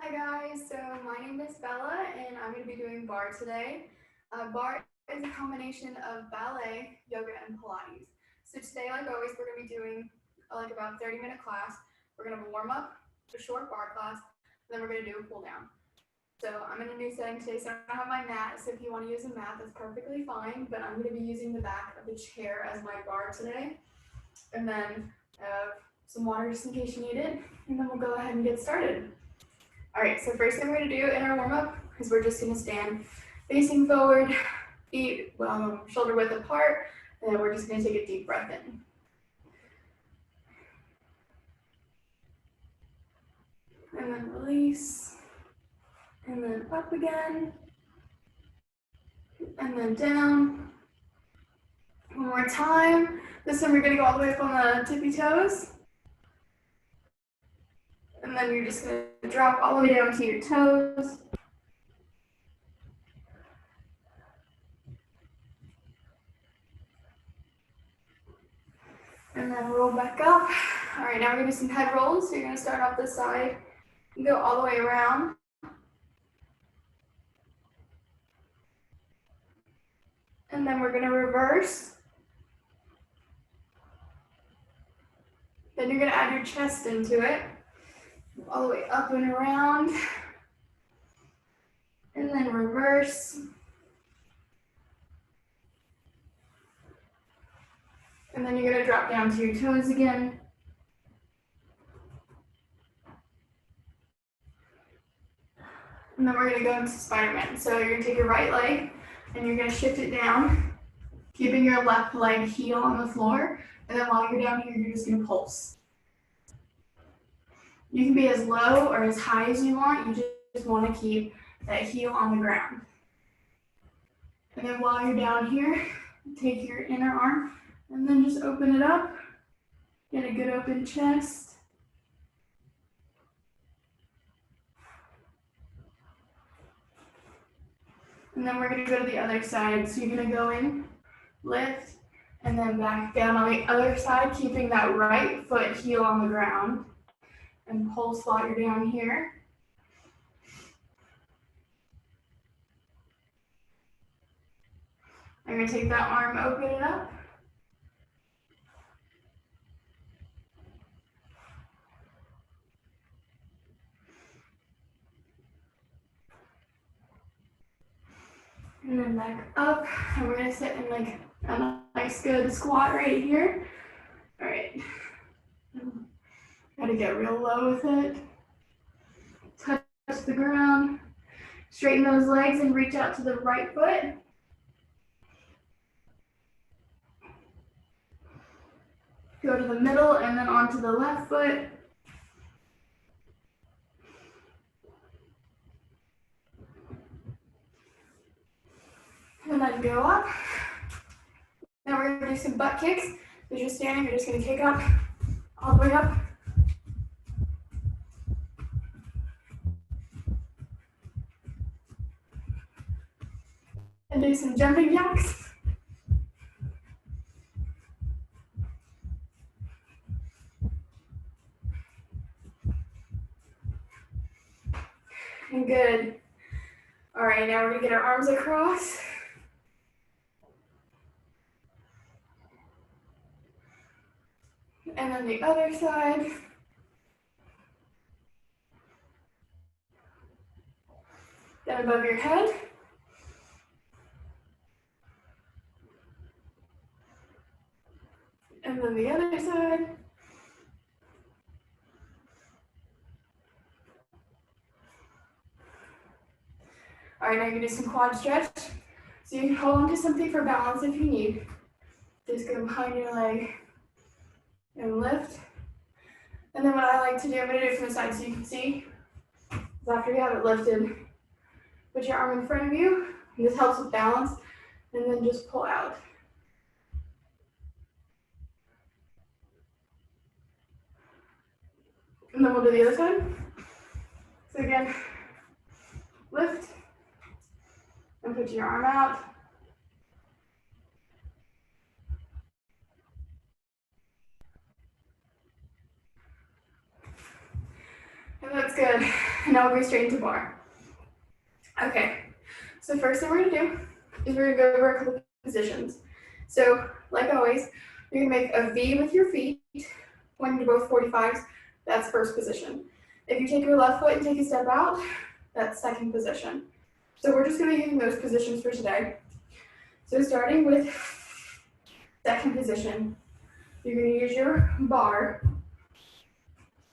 Hi guys, so my name is Bella and I'm going to be doing barre today. Barre is a combination of ballet, yoga, and Pilates. So today, like always, we're going to be doing like about a 30-minute class. We're going to have a warm-up, a short barre class, and then we're going to do a cool down. So I'm in a new setting today, so I don't have my mat, so if you want to use a mat, that's perfectly fine, but I'm going to be using the back of the chair as my barre today. And then I have some water just in case you need it, and then we'll go ahead and get started. All right, so first thing we're gonna do in our warm-up is we're just gonna stand facing forward, feet shoulder width apart, and then we're just gonna take a deep breath in. And then release, and then up again, and then down. One more time. This time we're gonna go all the way up on the tippy toes. And then you're just gonna drop all the way down to your toes. And then roll back up. All right, now we're gonna do some head rolls. So you're gonna start off this side and go all the way around. And then we're gonna reverse. Then you're gonna add your chest into it. All the way up and around. And then reverse. And then you're gonna drop down to your toes again. And then we're gonna go into Spider-Man. So you're gonna take your right leg and you're gonna shift it down, keeping your left leg heel on the floor. And then while you're down here, you're just gonna pulse. You can be as low or as high as you want. You just wanna keep that heel on the ground. And then while you're down here, take your inner arm and then just open it up. Get a good open chest. And then we're gonna go to the other side. So you're gonna go in, lift, and then back down on the other side, keeping that right foot heel on the ground. And pulse while you're down here. I'm gonna take that arm, open it up. And then back up, and we're gonna sit in like a nice good squat right here. All right, gotta get real low with it. Touch the ground, straighten those legs and reach out to the right foot. Go to the middle and then onto the left foot. And then go up. Now we're gonna do some butt kicks. So you're standing, you're just gonna kick up, all the way up. And do some jumping jacks. And good. All right, now we're gonna get our arms across. And then the other side. Then above your head. And then the other side. All right, now you're gonna do some quad stretch. So you can hold on to something for balance if you need. Just go behind your leg and lift. And then what I like to do, I'm gonna do it from the side so you can see, is after you have it lifted, put your arm in front of you, and this helps with balance, and then just pull out. And then we'll do the other side. So again, lift, and put your arm out. And that's good. And now we'll go straight into bar. Okay, so first thing we're gonna do is we're gonna go over a couple positions. So, like always, you're gonna make a V with your feet, pointing to both 45s, that's first position. If you take your left foot and take a step out, that's second position. So we're just gonna be using those positions for today. So starting with second position, you're gonna use your bar,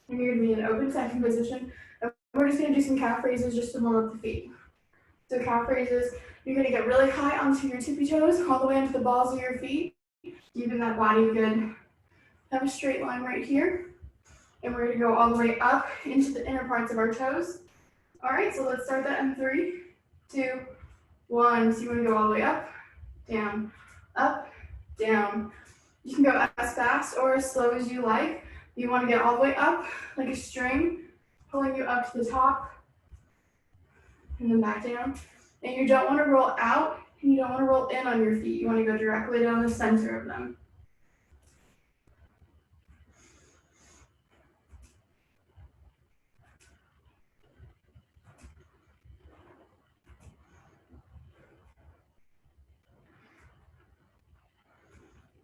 and you're gonna be in open second position. And we're just gonna do some calf raises just to warm up the feet. So calf raises, you're gonna get really high onto your tippy toes, all the way into the balls of your feet, keeping that body good. Have a straight line right here. And we're gonna go all the way up into the inner parts of our toes. All right, so let's start that in 3, 2, 1. So you wanna go all the way up, down, down. You can go as fast or as slow as you like. You wanna get all the way up like a string, pulling you up to the top, and then back down. And you don't wanna roll out, and you don't wanna roll in on your feet. You wanna go directly down the center of them.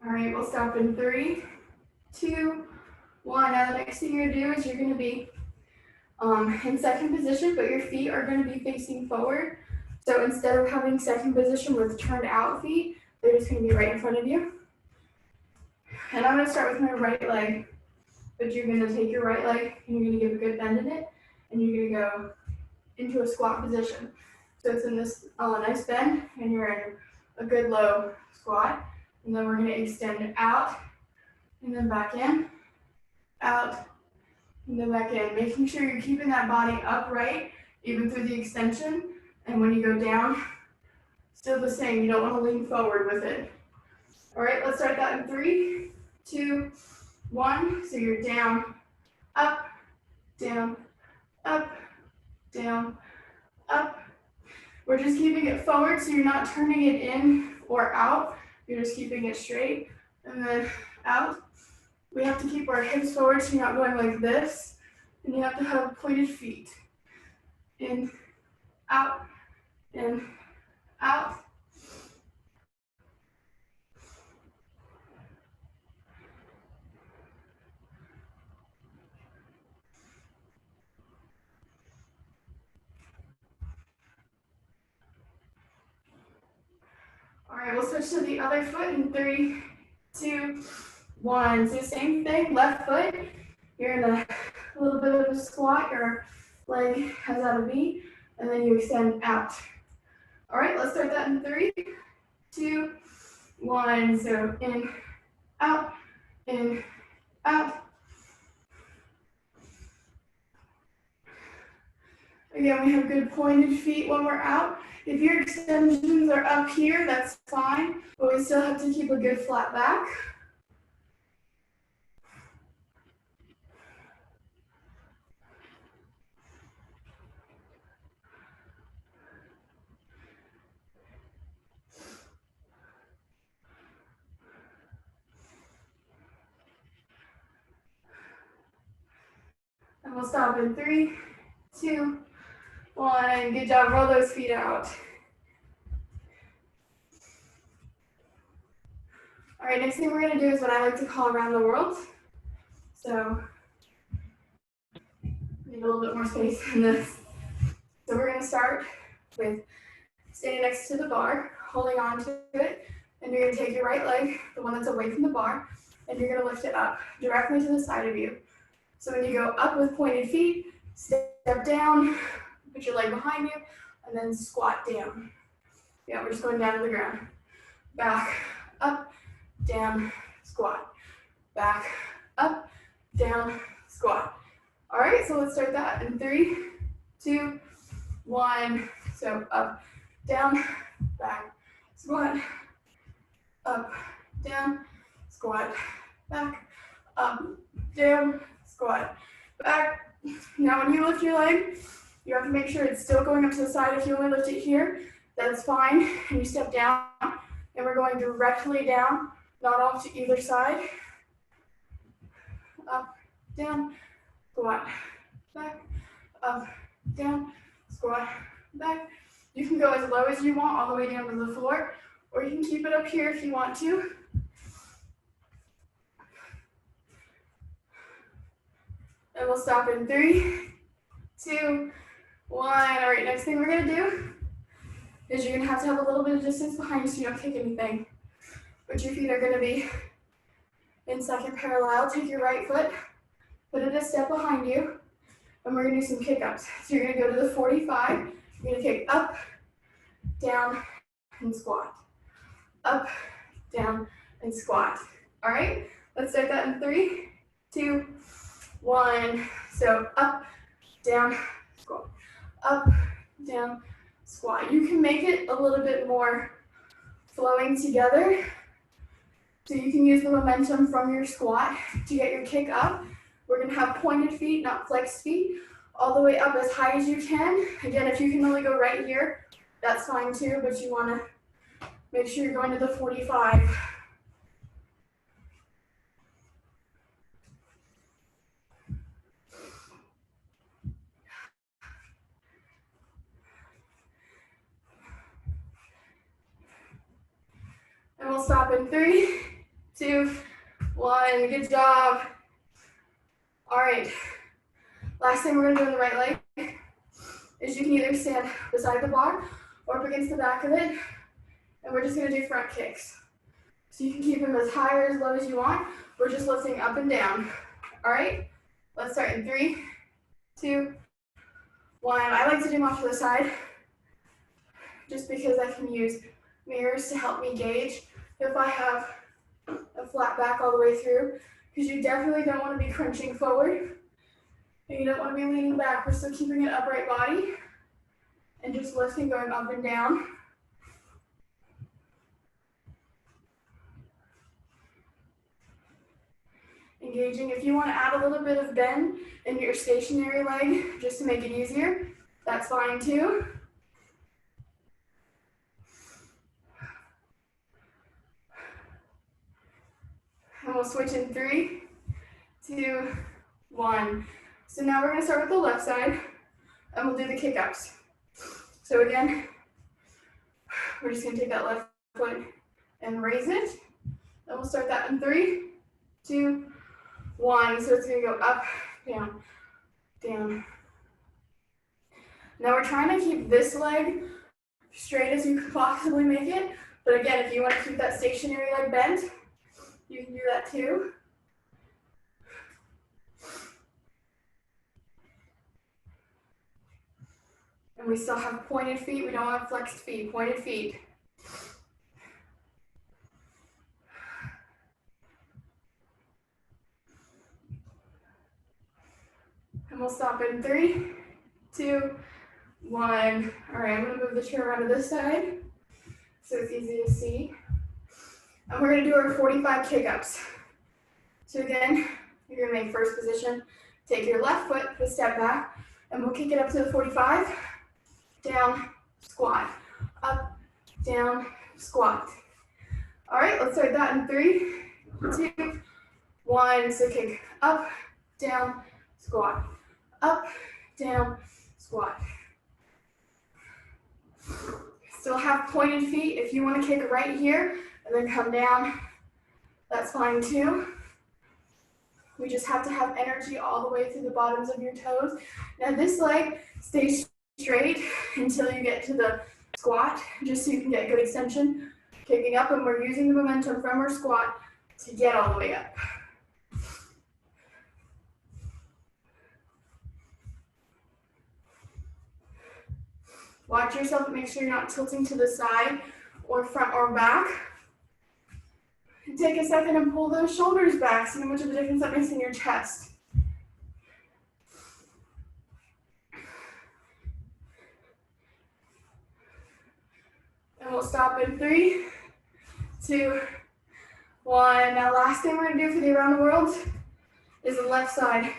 All right, we'll stop in 3, 2, 1. Now the next thing you're gonna do is you're gonna be in second position, but your feet are gonna be facing forward. So instead of having second position with turned out feet, they're just gonna be right in front of you. And I'm gonna start with my right leg, but you're gonna take your right leg and you're gonna give a good bend in it, and you're gonna go into a squat position. So it's in this nice bend, and you're in a good low squat. And then we're gonna extend out, and then back in, out, and then back in. Making sure you're keeping that body upright, even through the extension. And when you go down, still the same, you don't wanna lean forward with it. All right, let's start that in 3, 2, 1. So you're down, up, down, up, down, up. We're just keeping it forward, so you're not turning it in or out. You're just keeping it straight, and then out. We have to keep our hips forward, so you're not going like this, and you have to have pointed feet. In, out, in, out. All right, we'll switch to the other foot in 3, 2, 1. So same thing, left foot. You're in a little bit of a squat. Your leg has out a V, and then you extend out. All right, let's start that in 3, 2, 1. So in, out, in, out. Again, we have good pointed feet when we're out. If your extensions are up here, that's fine, but we still have to keep a good flat back. And we'll stop in 3, 2, 1. Good job, roll those feet out. All right, next thing we're gonna do is what I like to call around the world. So, need a little bit more space in this. So we're gonna start with standing next to the bar, holding on to it, and you're gonna take your right leg, the one that's away from the bar, and you're gonna lift it up directly to the side of you. So when you go up with pointed feet, step down, put your leg behind you, and then squat down. Yeah, we're just going down to the ground. Back, up, down, squat. Back, up, down, squat. All right, so let's start that in 3, 2, 1. So up, down, back, squat, up, down, squat, back, up, down, squat, back. Now when you lift your leg, you have to make sure it's still going up to the side. If you only lift it here, that's fine. And you step down, and we're going directly down, not off to either side. Up, down, squat, back, up, down, squat, back. You can go as low as you want, all the way down to the floor, or you can keep it up here if you want to. And we'll stop in 3, 2, 1. All right, next thing we're gonna do is you're gonna have to have a little bit of distance behind you so you don't kick anything. But your feet are gonna be in second parallel. Take your right foot, put it a step behind you, and we're gonna do some kick-ups. So you're gonna go to the 45, you're gonna kick up, down, and squat. Up, down, and squat. All right, let's start that in 3, 2, 1. So up, down, squat. Up, down, squat. You can make it a little bit more flowing together. So you can use the momentum from your squat to get your kick up. We're gonna have pointed feet, not flexed feet, all the way up as high as you can. Again, if you can only go right here, that's fine too, but you wanna make sure you're going to the 45. And we'll stop in 3, 2, 1. Good job. All right. Last thing we're gonna do on the right leg is you can either stand beside the bar or up against the back of it, and we're just gonna do front kicks. So you can keep them as high or as low as you want. We're just lifting up and down. All right, let's start in 3, 2, 1. I like to do them off to the side just because I can use mirrors to help me gauge if I have a flat back all the way through, because you definitely don't want to be crunching forward and you don't want to be leaning back. We're still keeping an upright body and just lifting, going up and down. Engaging. If you want to add a little bit of bend in your stationary leg just to make it easier, that's fine too. And we'll switch in 3, 2, 1. So now we're going to start with the left side and we'll do the kick-ups. So again, we're just going to take that left foot and raise it. And we'll start that in 3, 2, 1. So it's going to go up, down, down. Now we're trying to keep this leg straight as you could possibly make it. But again, if you want to keep that stationary leg bent, you can do that too. And we still have pointed feet. We don't have flexed feet, pointed feet. And we'll stop in 3, 2, 1. All right, I'm gonna move the chair around to this side so it's easy to see. And we're gonna do our 45 kick-ups. So again, you're gonna make first position, take your left foot, put a step back, and we'll kick it up to the 45. Down, squat, up, down, squat. All right, let's start that in 3, 2, 1. So kick up, down, squat, up, down, squat. Still have pointed feet. If you want to kick right here and then come down, that's fine too. We just have to have energy all the way through the bottoms of your toes. Now this leg stays straight until you get to the squat, just so you can get good extension. Kicking up, and we're using the momentum from our squat to get all the way up. Watch yourself and make sure you're not tilting to the side or front or back. And take a second and pull those shoulders back. See how much of a difference that makes in your chest. And we'll stop in 3, 2, 1. Now last thing we're gonna do for the around the world is the left side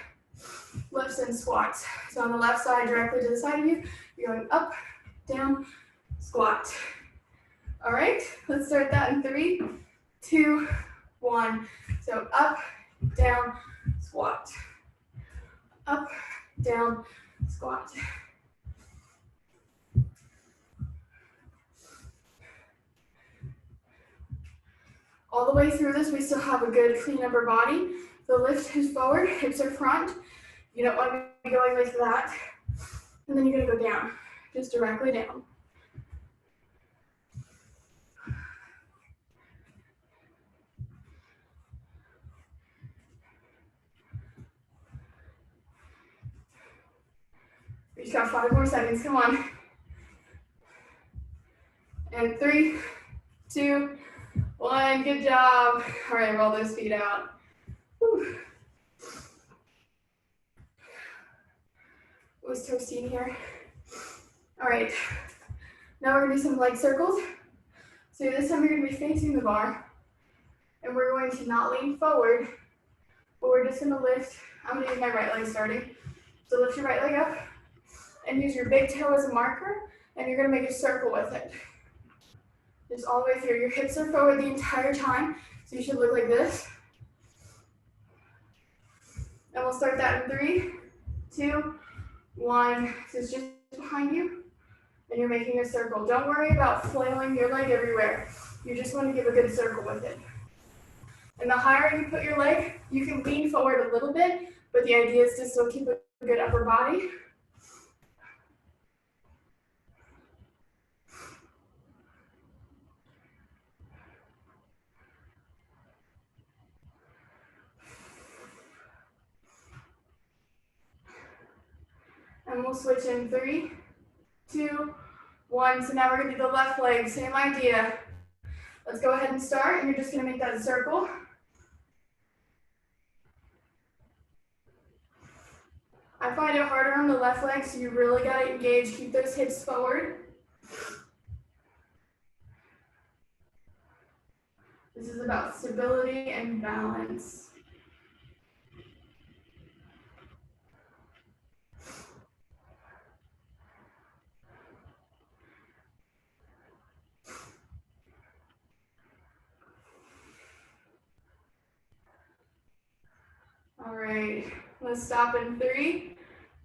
lifts and squats. So on the left side, directly to the side of you, you're going up, down, squat. All right, let's start that in 3, 2, 1. So up, down, squat. Up, down, squat. All the way through this, we still have a good clean upper body. The lift is forward, hips are front. You don't want to be going like that. And then you're gonna go down, just directly down. We just got 5 more seconds, come on. And 3, 2, 1, good job. All right, roll those feet out. Whew. It was toasty in here. All right, now we're gonna do some leg circles. So this time you're gonna be facing the bar, and we're going to not lean forward, but we're just gonna lift. I'm gonna use my right leg starting. So lift your right leg up, and use your big toe as a marker, and you're gonna make a circle with it. Just all the way through. Your hips are forward the entire time, so you should look like this. And we'll start that in 3, 2, 1. So it's just behind you, and you're making a circle. Don't worry about flailing your leg everywhere. You just want to give a good circle with it. And the higher you put your leg, you can lean forward a little bit, but the idea is to still keep a good upper body. And we'll switch in 3, 2, 1. So now we're going to do the left leg, same idea. Let's go ahead and start, and you're just going to make that circle. I find it harder on the left leg, so you really got to engage, keep those hips forward. This is about stability and balance. All right, let's stop in 3,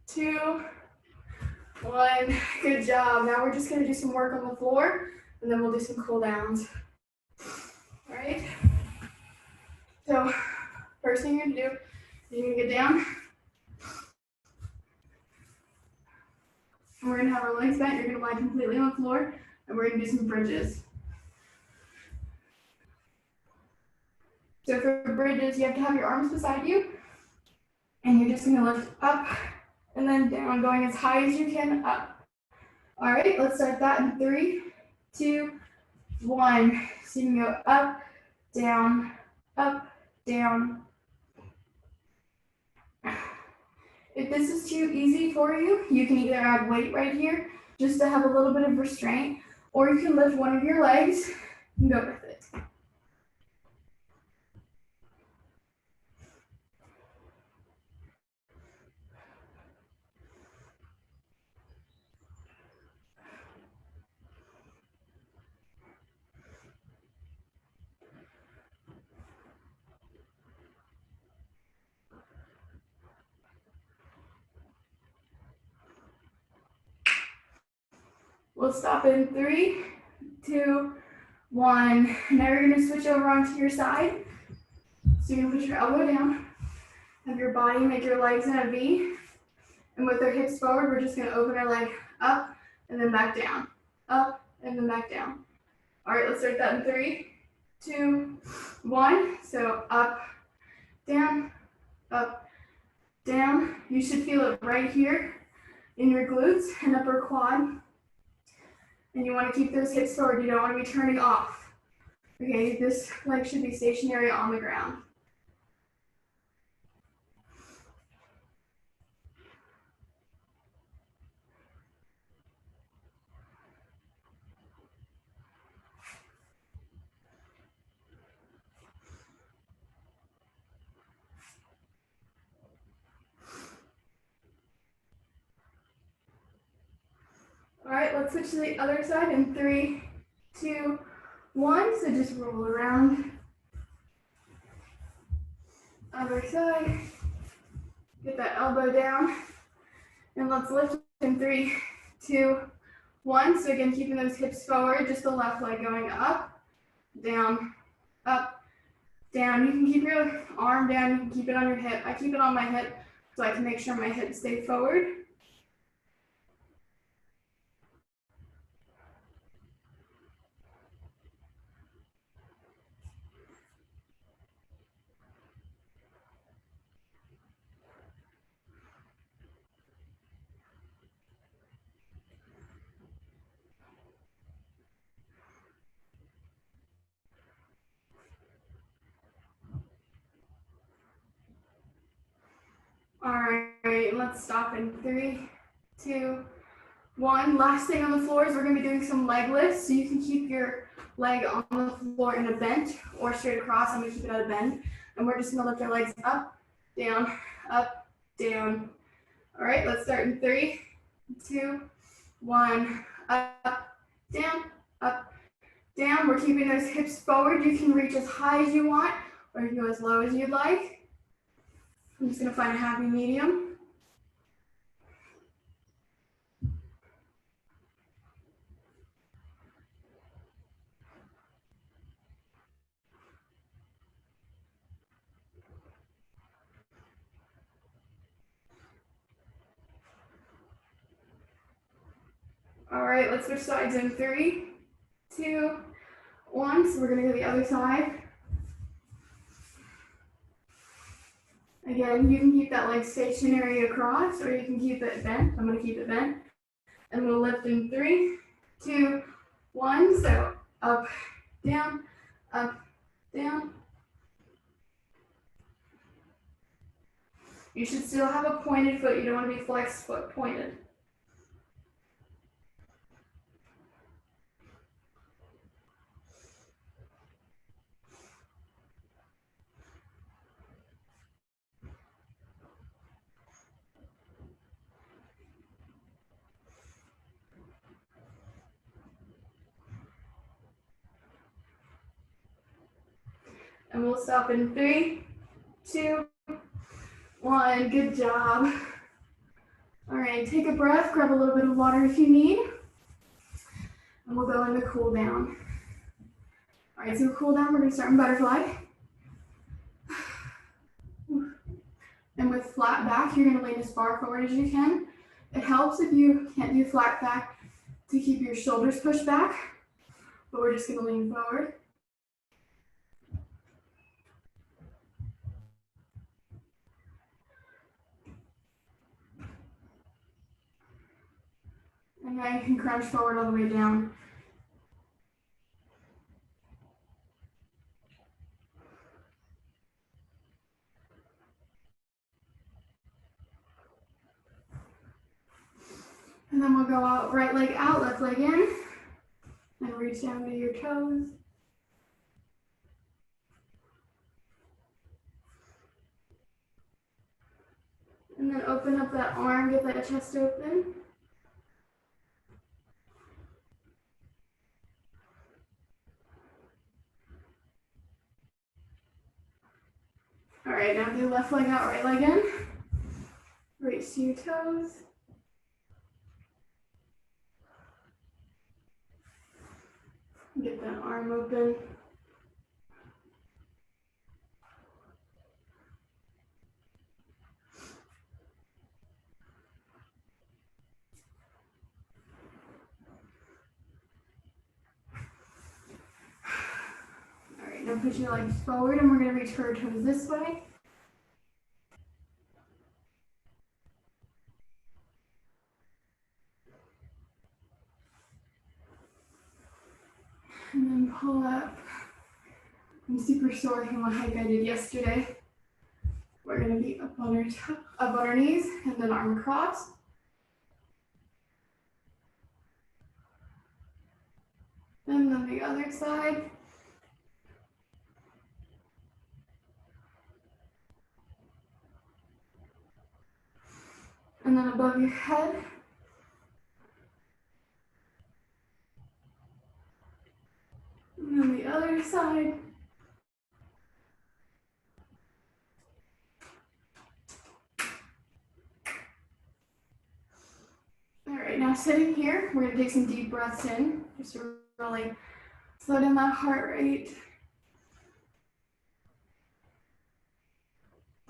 2, 1. Good job. Now we're just going to do some work on the floor, and then we'll do some cool downs. All right. So first thing you're going to do is you're going to get down. And we're going to have our legs bent. You're going to lie completely on the floor, and we're going to do some bridges. So for bridges, you have to have your arms beside you, and you're just going to lift up and then down, going as high as you can up. All right, let's start that in 3, 2, 1. So you can go up, down, up, down. If this is too easy for you, you can either add weight right here just to have a little bit of restraint, or you can lift one of your legs and go with it. We'll stop in 3, 2, 1. Now you're going to switch over onto your side. So you're going to put your elbow down, have your body make your legs in a V. And with our hips forward, we're just going to open our leg up and then back down. Up and then back down. All right, let's start that in 3, 2, 1. So up, down, down. You should feel it right here in your glutes and upper quad. And you want to keep those hips forward. You don't want to be turning off. Okay, this leg should be stationary on the ground. All right, let's switch to the other side in 3, 2, 1. So just roll around. Other side. Get that elbow down. And let's lift in 3, 2, 1. So again, keeping those hips forward, just the left leg going up, down, down. You can keep your arm down, you can keep it on your hip. I keep it on my hip so I can make sure my hips stay forward. All right, let's stop in 3, 2, 1. Last thing on the floor is we're gonna be doing some leg lifts. So you can keep your leg on the floor in a bend or straight across. I'm gonna keep it at a bend. And we're just gonna lift our legs up, down, up, down. All right, let's start in 3, 2, 1. Up, down, up, down. We're keeping those hips forward. You can reach as high as you want or you can go as low as you'd like. I'm just gonna find a happy medium. All right, let's switch sides in 3, 2, 1. So we're gonna go to the other side. Again, you can keep that leg stationary across or you can keep it bent. I'm gonna keep it bent. And we'll lift in 3, 2, 1. So up, down, up, down. You should still have a pointed foot. You don't want to be flexed foot pointed. And we'll stop in 3, 2, 1. Good job. All right, take a breath, grab a little bit of water if you need. And we'll go into cool down. All right, so cool down, we're gonna start in butterfly. And with flat back, you're gonna lean as far forward as you can. It helps if you can't do flat back to keep your shoulders pushed back, but we're just gonna lean forward. And now you can crunch forward all the way down. And then we'll go out, right leg out, left leg in, and reach down to your toes. And then open up that arm, get that chest open. All right, now do left leg out, right leg in. Reach to your toes. Get that arm open. All right, now push your legs forward and we're gonna reach for our toes this way. And then pull up. I'm super sore from a hike I did yesterday. We're gonna be up on our knees and then arm across. And then the other side. And then above your head. And then the other side. All right, now sitting here, we're gonna take some deep breaths in, just to really slow down that heart rate.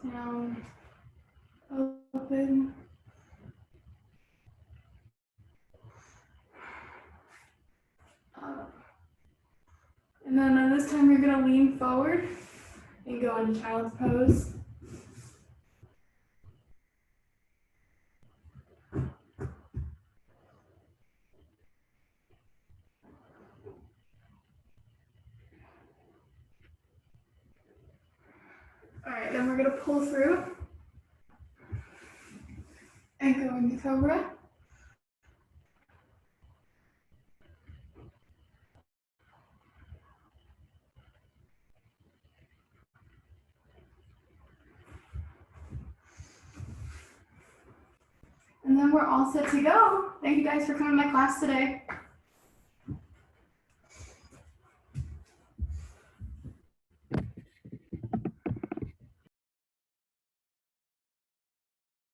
down, open. Up. And then this time you're gonna lean forward and go into child's pose. All right, then we're gonna pull through and go into cobra. And then we're all set to go. Thank you guys for coming to my class today.